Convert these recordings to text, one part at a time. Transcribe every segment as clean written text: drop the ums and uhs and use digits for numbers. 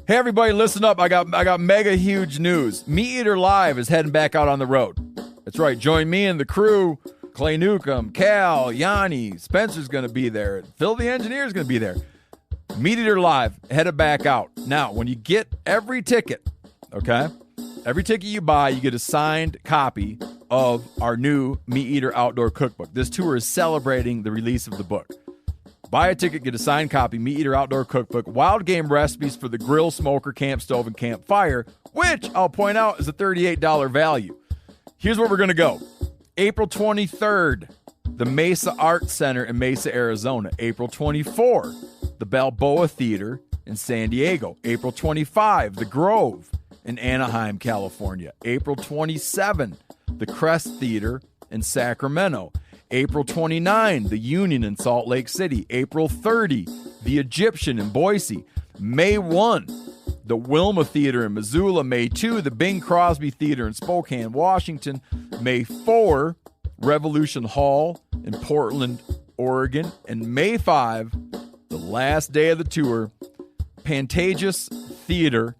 Hey everybody, listen up. I got mega huge news. Meat Eater Live is heading back out on the road. That's right. Join me and the crew. Clay Newcomb, Cal, Yanni, Spencer's going to be there. Phil the Engineer's going to be there. Meat Eater Live headed back out. Now, when you get every ticket, okay? Every ticket you buy, you get a signed copy of our new Meat Eater Outdoor Cookbook. This tour is celebrating the release of the book. Buy a ticket, get a signed copy, Meat Eater Outdoor Cookbook, wild game recipes for the grill, smoker, camp stove, and campfire, which I'll point out is a $38 value. Here's where we're going to go. April 23rd, the Mesa Arts Center in Mesa, Arizona. April 24, the Balboa Theater in San Diego. April 25, the Grove in Anaheim, California. April 27, the Crest Theater in Sacramento. April 29, the Union in Salt Lake City. April 30, the Egyptian in Boise. May 1, the Wilma Theater in Missoula. May 2, the Bing Crosby Theater in Spokane, Washington. May 4, Revolution Hall in Portland, Oregon. And May 5, the last day of the tour, Pantages Theater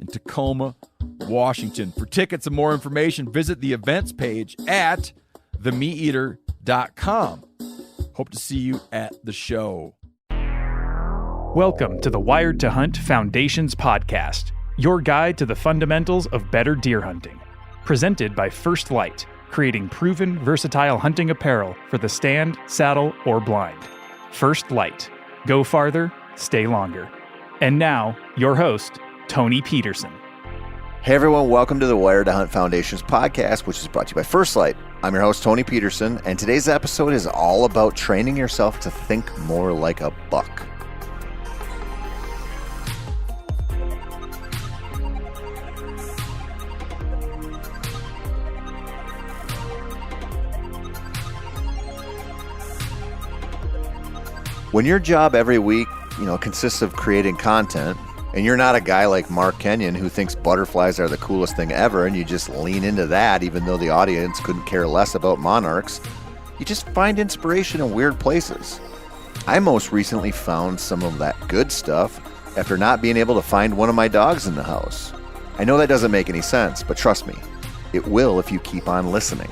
in Tacoma, Washington. For tickets and more information, visit the events page at themeateater.com. Hope to see you at the show. Welcome to the Wired to Hunt Foundations podcast, your guide to the fundamentals of better deer hunting. Presented by First Light, creating proven, versatile hunting apparel for the stand, saddle, or blind. First Light. Go farther, stay longer. And now, your host, Tony Peterson. Hey everyone, welcome to the Wired to Hunt Foundations podcast, which is brought to you by First Light. I'm your host, Tony Peterson, and today's episode is all about training yourself to think more like a buck. When your job every week, consists of creating content, and you're not a guy like Mark Kenyon who thinks butterflies are the coolest thing ever, and you just lean into that even though the audience couldn't care less about monarchs, you just find inspiration in weird places. I most recently found some of that good stuff after not being able to find one of my dogs in the house. I know that doesn't make any sense, but trust me, it will if you keep on listening.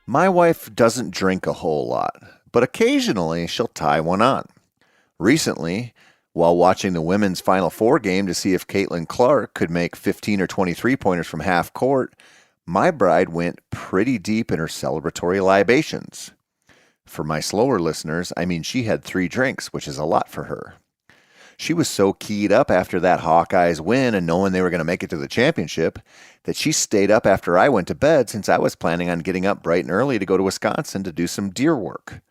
My wife doesn't drink a whole lot, but occasionally she'll tie one on. Recently, while watching the women's Final Four game to see if Caitlin Clark could make 15 or 23 pointers from half court, my bride went pretty deep in her celebratory libations. For my slower listeners, I mean she had 3 drinks, which is a lot for her. She was so keyed up after that Hawkeyes win and knowing they were going to make it to the championship that she stayed up after I went to bed since I was planning on getting up bright and early to go to Wisconsin to do some deer work.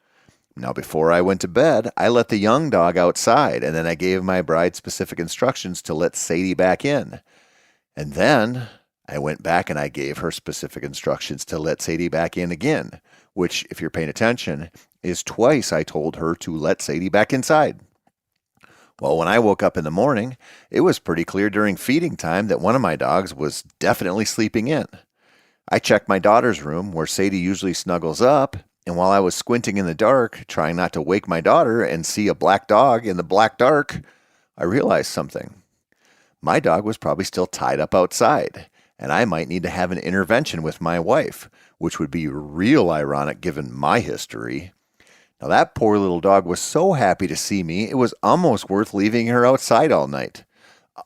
Now, before I went to bed, I let the young dog outside, and then I gave my bride specific instructions to let Sadie back in. And then I went back and I gave her specific instructions to let Sadie back in again, which, if you're paying attention, is twice I told her to let Sadie back inside. Well, when I woke up in the morning, it was pretty clear during feeding time that one of my dogs was definitely sleeping in. I checked my daughter's room, where Sadie usually snuggles up, and while I was squinting in the dark, trying not to wake my daughter and see a black dog in the black dark, I realized something. My dog was probably still tied up outside, and I might need to have an intervention with my wife, which would be real ironic given my history. Now, that poor little dog was so happy to see me, it was almost worth leaving her outside all night.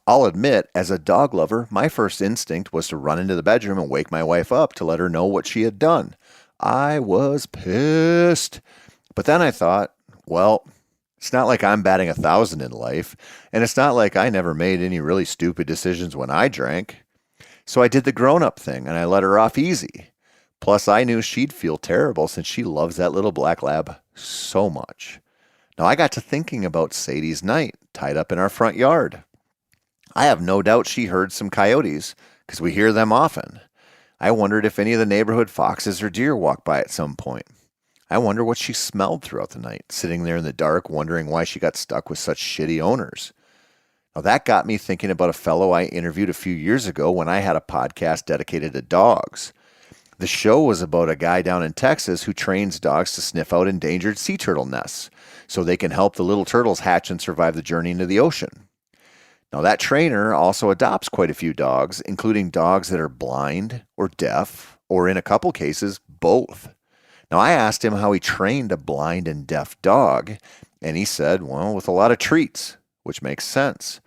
I'll admit, as a dog lover, my first instinct was to run into the bedroom and wake my wife up to let her know what she had done. I was pissed. But then I thought, well, it's not like I'm batting 1,000 in life, and it's not like I never made any really stupid decisions when I drank. So I did the grown-up thing, and I let her off easy. Plus, I knew she'd feel terrible since she loves that little black lab so much. Now, I got to thinking about Sadie's night, tied up in our front yard. I have no doubt she heard some coyotes, because we hear them often. I wondered if any of the neighborhood foxes or deer walked by at some point. I wonder what she smelled throughout the night, sitting there in the dark, wondering why she got stuck with such shitty owners. Now, that got me thinking about a fellow I interviewed a few years ago when I had a podcast dedicated to dogs. The show was about a guy down in Texas who trains dogs to sniff out endangered sea turtle nests so they can help the little turtles hatch and survive the journey into the ocean. Now, that trainer also adopts quite a few dogs, including dogs that are blind or deaf, or in a couple cases, both. Now, I asked him how he trained a blind and deaf dog, and he said, well, with a lot of treats, which makes sense.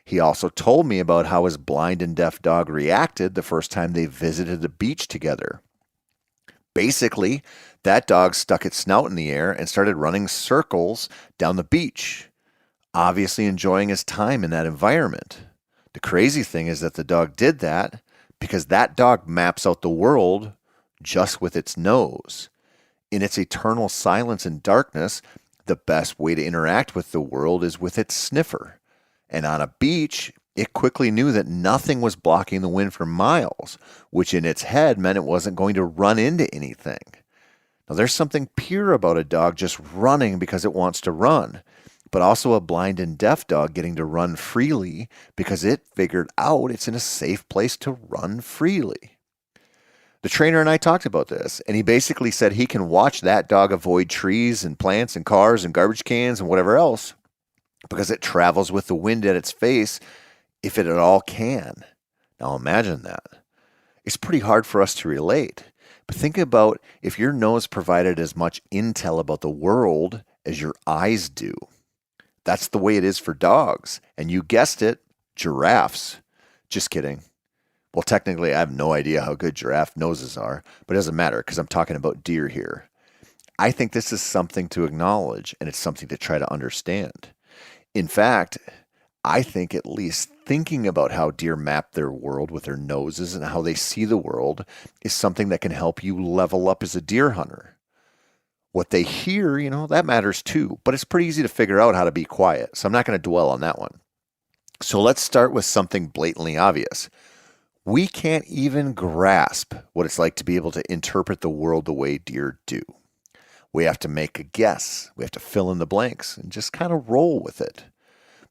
He also told me about how his blind and deaf dog reacted the first time they visited the beach together. Basically, that dog stuck its snout in the air and started running circles down the beach, obviously enjoying his time in that environment. The crazy thing is that the dog did that because that dog maps out the world just with its nose. In its eternal silence and darkness, the best way to interact with the world is with its sniffer. And on a beach, it quickly knew that nothing was blocking the wind for miles, which in its head meant it wasn't going to run into anything. Now, there's something pure about a dog just running because it wants to run, but also a blind and deaf dog getting to run freely because it figured out it's in a safe place to run freely. The trainer and I talked about this, and he basically said he can watch that dog avoid trees and plants and cars and garbage cans and whatever else because it travels with the wind at its face if it at all can. Now imagine that. It's pretty hard for us to relate, but think about if your nose provided as much intel about the world as your eyes do. That's the way it is for dogs, and you guessed it, giraffes. Just kidding. Well, technically, I have no idea how good giraffe noses are, but it doesn't matter because I'm talking about deer here. I think this is something to acknowledge, and it's something to try to understand. In fact, I think at least thinking about how deer map their world with their noses and how they see the world is something that can help you level up as a deer hunter. What they hear, that matters too, but it's pretty easy to figure out how to be quiet, so I'm not going to dwell on that one. So let's start with something blatantly obvious. We can't even grasp what it's like to be able to interpret the world the way deer do. We have to make a guess. We have to fill in the blanks and just kind of roll with it.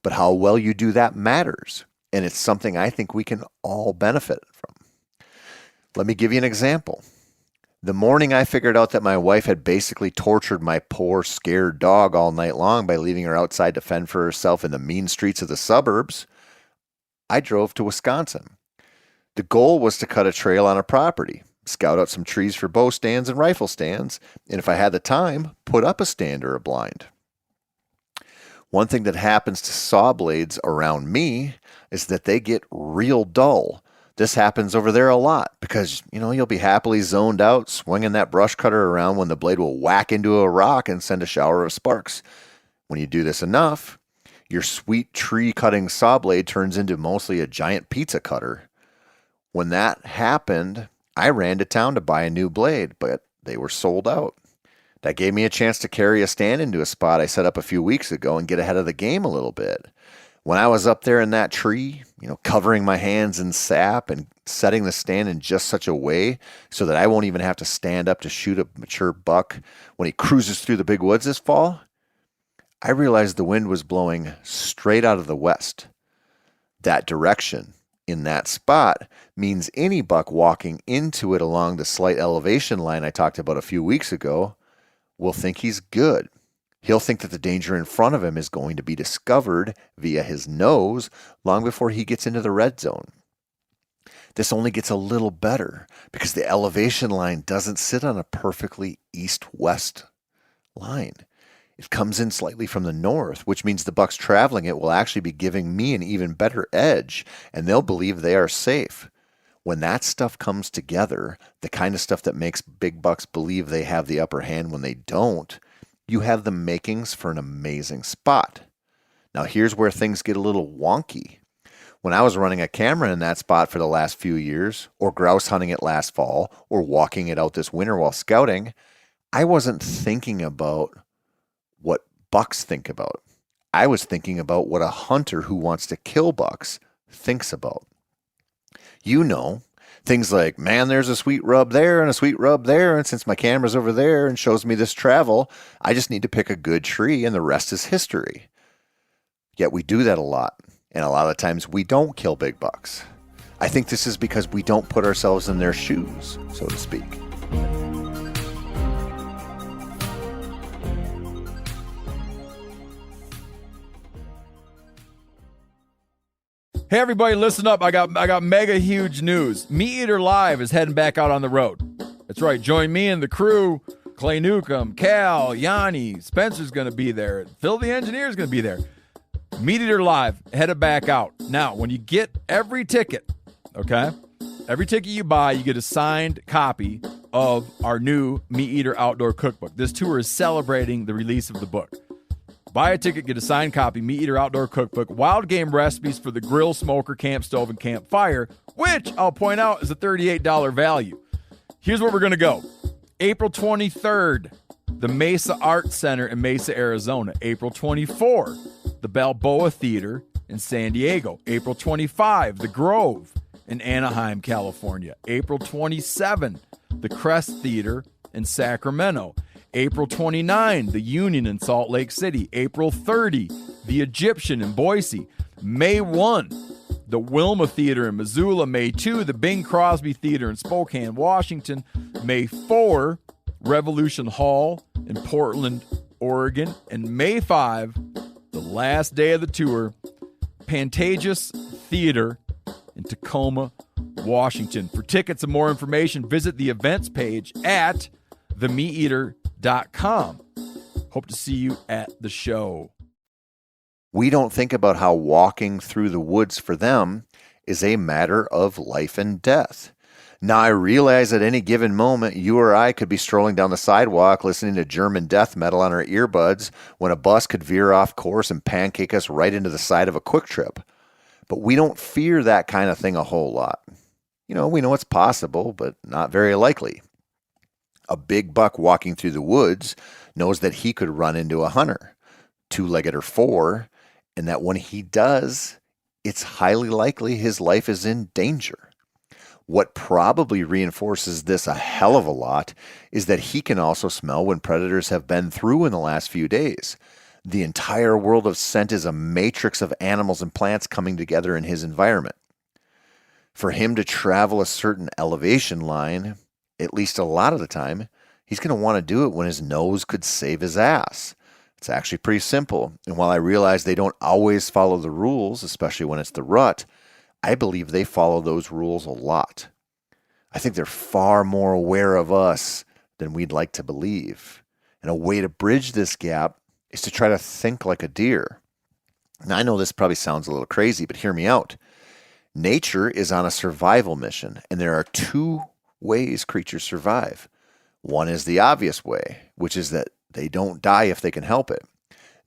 But how well you do that matters, and it's something I think we can all benefit from. Let me give you an example. The morning I figured out that my wife had basically tortured my poor, scared dog all night long by leaving her outside to fend for herself in the mean streets of the suburbs, I drove to Wisconsin. The goal was to cut a trail on a property, scout out some trees for bow stands and rifle stands, and if I had the time, put up a stand or a blind. One thing that happens to saw blades around me is that they get real dull. This happens over there a lot because, you'll be happily zoned out, swinging that brush cutter around when the blade will whack into a rock and send a shower of sparks. When you do this enough, your sweet tree-cutting saw blade turns into mostly a giant pizza cutter. When that happened, I ran to town to buy a new blade, but they were sold out. That gave me a chance to carry a stand into a spot I set up a few weeks ago and get ahead of the game a little bit. When I was up there in that tree, covering my hands in sap and setting the stand in just such a way so that I won't even have to stand up to shoot a mature buck when he cruises through the big woods this fall, I realized the wind was blowing straight out of the west. That direction in that spot means any buck walking into it along the slight elevation line I talked about a few weeks ago will think he's good. He'll think that the danger in front of him is going to be discovered via his nose long before he gets into the red zone. This only gets a little better because the elevation line doesn't sit on a perfectly east-west line. It comes in slightly from the north, which means the bucks traveling it will actually be giving me an even better edge, and they'll believe they are safe. When that stuff comes together, the kind of stuff that makes big bucks believe they have the upper hand when they don't, you have the makings for an amazing spot. Now here's where things get a little wonky. When I was running a camera in that spot for the last few years, or grouse hunting it last fall, or walking it out this winter while scouting, I wasn't thinking about what bucks think about. I was thinking about what a hunter who wants to kill bucks thinks about. Things like, man, there's a sweet rub there and a sweet rub there, and since my camera's over there and shows me this travel, I just need to pick a good tree and the rest is history. Yet we do that a lot, and a lot of times we don't kill big bucks. I think this is because we don't put ourselves in their shoes, so to speak. Hey everybody, listen up. I got mega huge news. Meat Eater Live is heading back out on the road. That's right. Join me and the crew. Clay Newcomb, Cal, Yanni, Spencer's going to be there. Phil the engineer's going to be there. Meat Eater Live headed back out. Now, when you get every ticket, okay? Every ticket you buy, you get a signed copy of our new Meat Eater Outdoor Cookbook. This tour is celebrating the release of the book. Buy a ticket, get a signed copy, Meat Eater Outdoor Cookbook, wild game recipes for the grill, smoker, camp stove, and campfire, which I'll point out is a $38 value. Here's where we're going to go. April 23rd, the Mesa Arts Center in Mesa, Arizona. April 24, the Balboa Theater in San Diego. April 25, the Grove in Anaheim, California. April 27, the Crest Theater in Sacramento. April 29, the Union in Salt Lake City. April 30, the Egyptian in Boise. May 1, the Wilma Theater in Missoula. May 2, the Bing Crosby Theater in Spokane, Washington. May 4, Revolution Hall in Portland, Oregon. And May 5, the last day of the tour, Pantages Theater in Tacoma, Washington. For tickets and more information, visit the events page at themeateater.com. Hope to see you at the show. We don't think about how walking through the woods for them is a matter of life and death. Now, I realize at any given moment, you or I could be strolling down the sidewalk listening to German death metal on our earbuds when a bus could veer off course and pancake us right into the side of a Quick Trip. But we don't fear that kind of thing a whole lot. You know, we know it's possible, but not very likely. A big buck walking through the woods knows that he could run into a hunter, two-legged or four, and that when he does, it's highly likely his life is in danger. What probably reinforces this a hell of a lot is that he can also smell when predators have been through in the last few days. The entire world of scent is a matrix of animals and plants coming together in his environment. For him to travel a certain elevation line, at least a lot of the time, he's going to want to do it when his nose could save his ass. It's actually pretty simple. And while I realize they don't always follow the rules, especially when it's the rut, I believe they follow those rules a lot. I think they're far more aware of us than we'd like to believe. And a way to bridge this gap is to try to think like a deer. Now, I know this probably sounds a little crazy, but hear me out. Nature is on a survival mission, and there are two ways creatures survive. One is the obvious way, which is that they don't die if they can help it.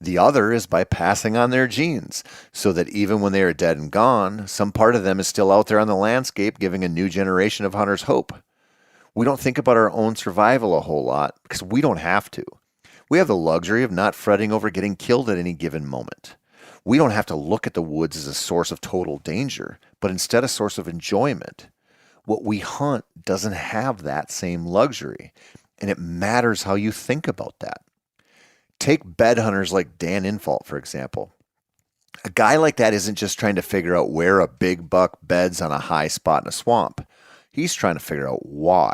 The other is by passing on their genes, so that even when they are dead and gone, some part of them is still out there on the landscape, giving a new generation of hunters hope. We don't think about our own survival a whole lot because we don't have to. We have the luxury of not fretting over getting killed at any given moment. We don't have to look at the woods as a source of total danger, but instead a source of enjoyment. What we hunt doesn't have that same luxury, and it matters how you think about that. Take bed hunters like Dan Infalt, for example. A guy like that isn't just trying to figure out where a big buck beds on a high spot in a swamp. He's trying to figure out why.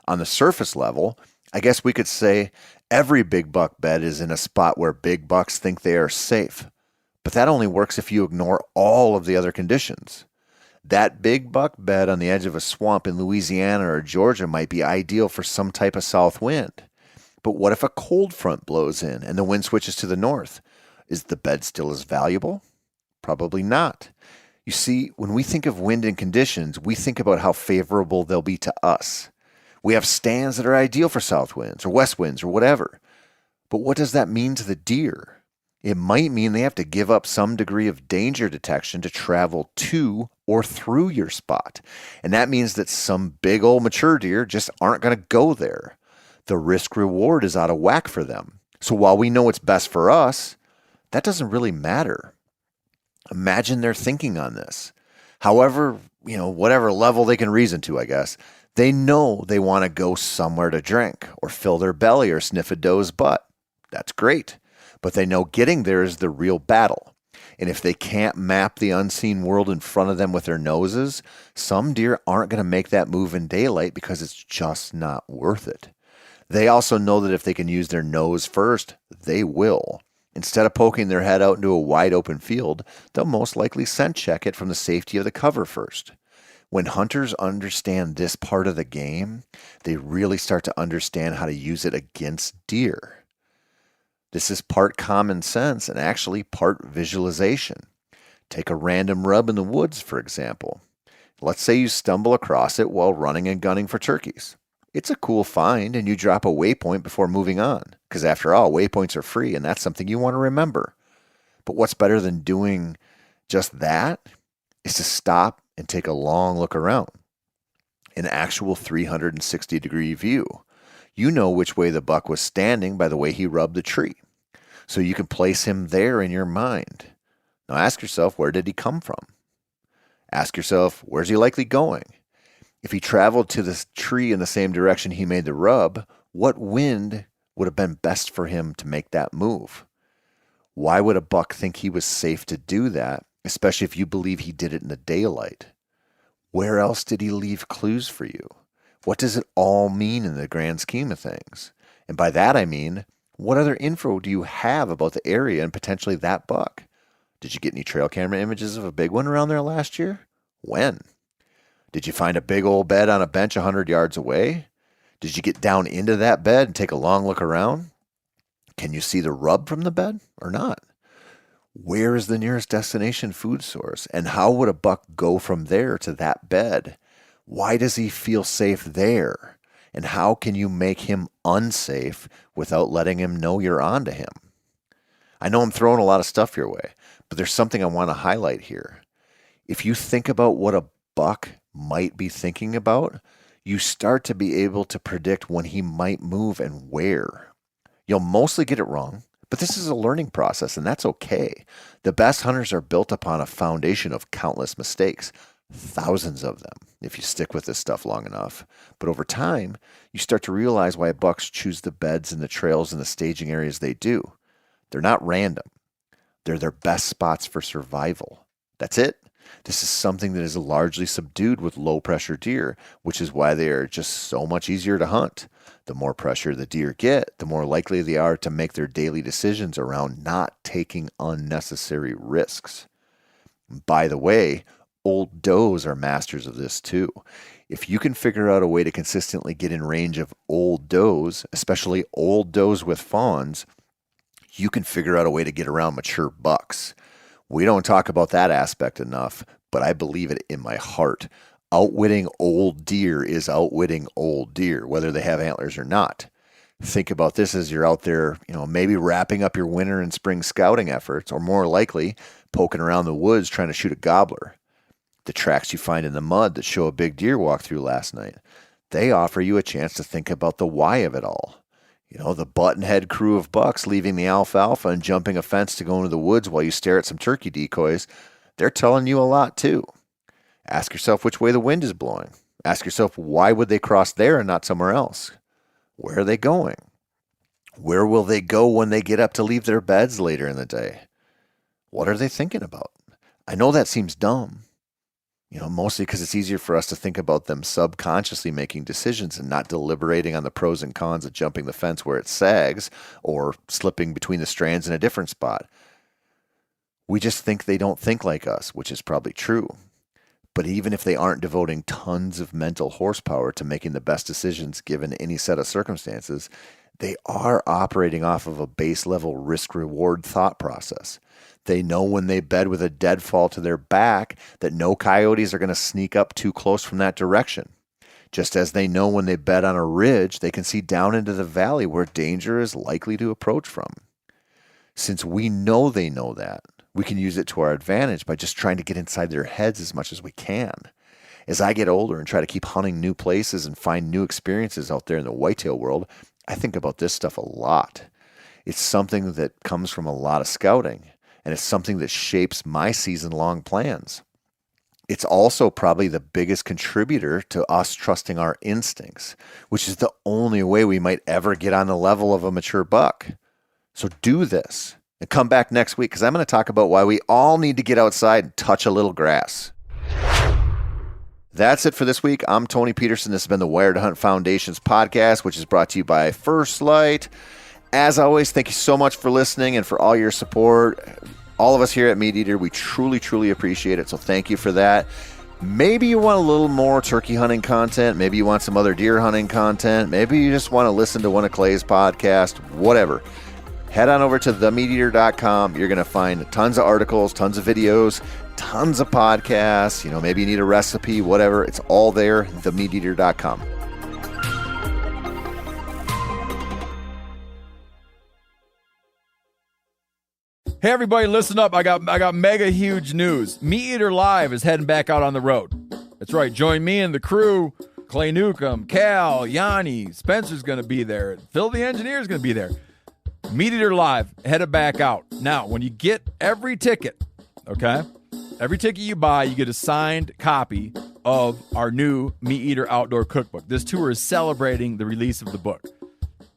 On the surface level, I guess we could say every big buck bed is in a spot where big bucks think they are safe. But that only works if you ignore all of the other conditions. That big buck bed on the edge of a swamp in Louisiana or Georgia might be ideal for some type of south wind. But what if a cold front blows in and the wind switches to the north? Is the bed still as valuable? Probably not. You see, when we think of wind and conditions, we think about how favorable they'll be to us. We have stands that are ideal for south winds or west winds or whatever. But what does that mean to the deer? It might mean they have to give up some degree of danger detection to travel to or through your spot. And that means that some big old mature deer just aren't going to go there. The risk reward is out of whack for them. So while we know what's best for us, that doesn't really matter. Imagine their thinking on this. However whatever level they can reason to, I guess. They know they want to go somewhere to drink or fill their belly or sniff a doe's butt. That's great. But they know getting there is the real battle. And if they can't map the unseen world in front of them with their noses, some deer aren't going to make that move in daylight because it's just not worth it. They also know that if they can use their nose first, they will. Instead of poking their head out into a wide open field, they'll most likely scent check it from the safety of the cover first. When hunters understand this part of the game, they really start to understand how to use it against deer. This is part common sense and actually part visualization. Take a random rub in the woods, for example. Let's say you stumble across it while running and gunning for turkeys. It's a cool find and you drop a waypoint before moving on, because after all, waypoints are free and that's something you want to remember. But what's better than doing just that is to stop and take a long look around. An actual 360-degree view. You know which way the buck was standing by the way he rubbed the tree. So you can place him there in your mind. Now ask yourself, where did he come from? Ask yourself, where's he likely going? If he traveled to this tree in the same direction he made the rub, what wind would have been best for him to make that move? Why would a buck think he was safe to do that, especially if you believe he did it in the daylight? Where else did he leave clues for you? What does it all mean in the grand scheme of things? And by that I mean, what other info do you have about the area and potentially that buck? Did you get any trail camera images of a big one around there last year? When? Did you find a big old bed on a bench 100 yards away? Did you get down into that bed and take a long look around? Can you see the rub from the bed or not? Where is the nearest destination food source? And how would a buck go from there to that bed? Why does he feel safe there? And how can you make him unsafe without letting him know you're onto him? I know I'm throwing a lot of stuff your way, but there's something I want to highlight here. If you think about what a buck might be thinking about, you start to be able to predict when he might move and where. You'll mostly get it wrong, but this is a learning process, and that's okay. The best hunters are built upon a foundation of countless mistakes. Thousands of them, if you stick with this stuff long enough. But over time, you start to realize why bucks choose the beds and the trails and the staging areas they do. They're not random. They're their best spots for survival. That's it. This is something that is largely subdued with low-pressure deer, which is why they are just so much easier to hunt. The more pressure the deer get, the more likely they are to make their daily decisions around not taking unnecessary risks. By the way, old does are masters of this too. If you can figure out a way to consistently get in range of old does, especially old does with fawns, you can figure out a way to get around mature bucks. We don't talk about that aspect enough, but I believe it in my heart. Outwitting old deer is outwitting old deer, whether they have antlers or not. Think about this as you're out there, maybe wrapping up your winter and spring scouting efforts, or more likely, poking around the woods trying to shoot a gobbler. The tracks you find in the mud that show a big deer walk through last night, they offer you a chance to think about the why of it all. The buttonhead crew of bucks leaving the alfalfa and jumping a fence to go into the woods while you stare at some turkey decoys, they're telling you a lot too. Ask yourself which way the wind is blowing. Ask yourself, why would they cross there and not somewhere else? Where are they going? Where will they go when they get up to leave their beds later in the day? What are they thinking about? I know that seems dumb. Mostly because it's easier for us to think about them subconsciously making decisions and not deliberating on the pros and cons of jumping the fence where it sags or slipping between the strands in a different spot. We just think they don't think like us, which is probably true. But even if they aren't devoting tons of mental horsepower to making the best decisions given any set of circumstances, they are operating off of a base level risk-reward thought process. They know when they bed with a deadfall to their back that no coyotes are going to sneak up too close from that direction. Just as they know when they bed on a ridge, they can see down into the valley where danger is likely to approach from. Since we know they know that, we can use it to our advantage by just trying to get inside their heads as much as we can. As I get older and try to keep hunting new places and find new experiences out there in the whitetail world, I think about this stuff a lot. It's something that comes from a lot of scouting. And it's something that shapes my season-long plans. It's also probably the biggest contributor to us trusting our instincts, which is the only way we might ever get on the level of a mature buck. So do this and come back next week because I'm going to talk about why we all need to get outside and touch a little grass. That's it for this week. I'm Tony Peterson. This has been the Wired to Hunt Foundation's podcast, which is brought to you by First Light. As always, thank you so much for listening and for all your support. All of us here at Meat Eater, we truly, truly appreciate it. So thank you for that. Maybe you want a little more turkey hunting content. Maybe you want some other deer hunting content. Maybe you just want to listen to one of Clay's podcasts, whatever. Head on over to themeateater.com. You're going to find tons of articles, tons of videos, tons of podcasts. Maybe you need a recipe, whatever. It's all there, themeateater.com. Hey everybody, listen up. I got mega huge news. Meat Eater Live is heading back out on the road. That's right. Join me and the crew. Clay Newcomb, Cal, Yanni, Spencer's going to be there. Phil the engineer's going to be there. Meat Eater Live headed back out. Now, when you get every ticket, okay? Every ticket you buy, you get a signed copy of our new Meat Eater Outdoor Cookbook. This tour is celebrating the release of the book.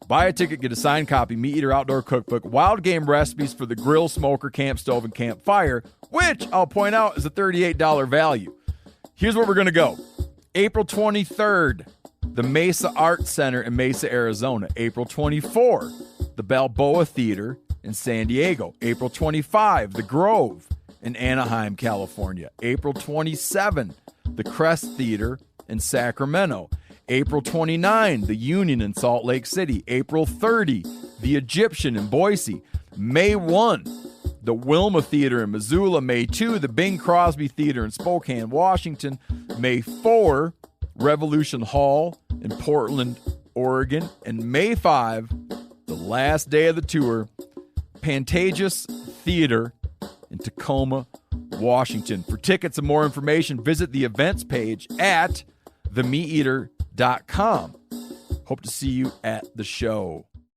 Buy a ticket, get a signed copy, Meat Eater Outdoor Cookbook, wild game recipes for the grill, smoker, camp stove, and campfire, which I'll point out is a $38 value. Here's where we're going to go. April 23rd, the Mesa Arts Center in Mesa, Arizona. April 24, the Balboa Theater in San Diego. April 25, the Grove in Anaheim, California. April 27, the Crest Theater in Sacramento. April 29, the Union in Salt Lake City. April 30, the Egyptian in Boise. May 1, the Wilma Theater in Missoula. May 2, the Bing Crosby Theater in Spokane, Washington. May 4, Revolution Hall in Portland, Oregon. And May 5, the last day of the tour, Pantages Theater in Tacoma, Washington. For tickets and more information, visit the events page at themeateater.com. Hope to see you at the show.